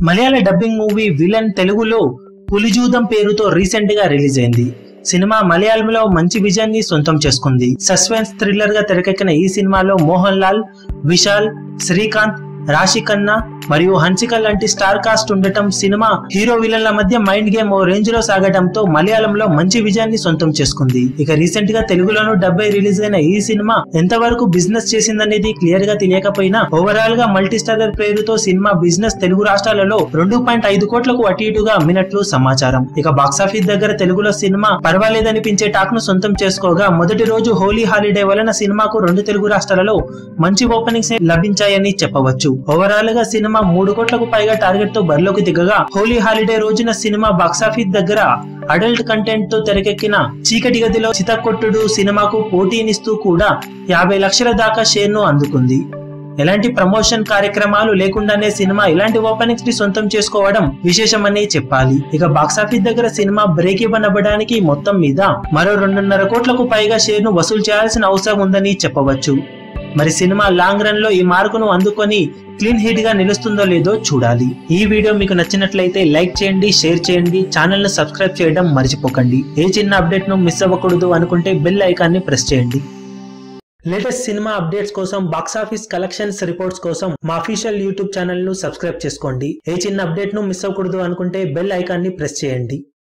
మలయాళ dubbing movie villain తెలుగులో పులిజూదం పేరుతో recent గా రిలీజ్ అయింది. సినిమా మలయాళంలో మంచి విజయాన్ని సొంతం చేసుకుంది. సస్పెన్స్ థ్రిల్లర్ గా తెరకెక్కిన ఈ సినిమాలో మోహన్ లాల్, విశాల్, శ్రీకాంత్, రాశి ఖన్నా మరియు హన్సిక లాంటి స్టార్ కాస్ట్ ఉండటం, సినిమా హీరో విలన్ల మధ్య మైండ్ గేమ్ ఓ రేంజ్ లో సాగటంతో మలయాళంలో మంచి విజయాన్ని సొంతం చేసుకుంది. ఇక రీసెంట్ గా తెలుగులోనూ డబ్బై రిలీజ్ అయిన ఈ సినిమా ఎంతవరకు బిజినెస్ చేసిందనేది క్లియర్ గా తెలియకపోయినా ఓవరాల్ గా మల్టీ స్టారర్ పేరుతో సినిమా బిజినెస్ తెలుగు రాష్ట్రాలలో 2.5 కోట్లకు అటు ఇటుగా అమ్మినట్లు సమాచారం. ఇక బాక్సాఫీస్ దగ్గర తెలుగులో సినిమా పర్వాలేదనిపించే టాక్ ను సొంతం చేసుకోగా, మొదటి రోజు హోలీ హాలిడే వలన సినిమాకు 2 తెలుగు రాష్ట్రాలలో మంచి ఓపెనింగ్స్ లభించాయని చెప్పవచ్చు. ఓవరాల్ గా సినిమా 3 కోట్లకు పైగా టార్గెట్ తో బరిలోకి దిగగా, హోలీ హాలిడే రోజున సినిమా బాక్సాఫీస్ దగ్గర అడల్ట్ కంటెంట్ తో తెరకెక్కిన చీకటి గదిలో చితకొట్టుడు సినిమాకు పోటీనిస్తూ కూడా 50 లక్షల దాకా షేర్ ను అందుకుంది. ఎలాంటి ప్రమోషన్ కార్యక్రమాలు లేకుండానే సినిమా ఇలాంటి ఓపెనింగ్స్ ని సొంతం చేసుకోవడం విశేషమని చెప్పాలి. ఇక బాక్సాఫీస్ దగ్గర సినిమా బ్రేక్ ఈవెన్ అవ్వడానికి మొత్తం మీద మరో 2.5 కోట్లకు పైగా షేర్ ను వసూలు చేయాల్సిన అవసరం ఉందని చెప్పవచ్చు. మరి సినిమా లాంగ్ రన్ లో ఈ మార్కును అందుకొని క్లీన్ హిట్ గా నిలుస్తుందో లేదో చూడాలి. ఈ వీడియో మీకు నచ్చినట్లయితే లైక్ చేయండి, షేర్ చేయండి, ఛానల్ ను సబ్స్క్రైబ్ చేయడం మర్చిపోకండి. ఏ చిన్న అప్డేట్ ను మిస్ అవ్వకూడదు అనుకుంటే బెల్ ఐకాన్ ని ప్రెస్ చేయండి. లేటెస్ట్ సినిమా అప్డేట్స్ కోసం, బాక్సాఫీస్ కలెక్షన్స్ రిపోర్ట్స్ కోసం మా అఫీషియల్ యూట్యూబ్ ఛానల్ ను సబ్స్క్రైబ్ చేసుకోండి. ఏ చిన్న అప్డేట్ ను మిస్ అవ్వకూడదు అనుకుంటే బెల్ ఐకాన్ ని ప్రెస్ చేయండి.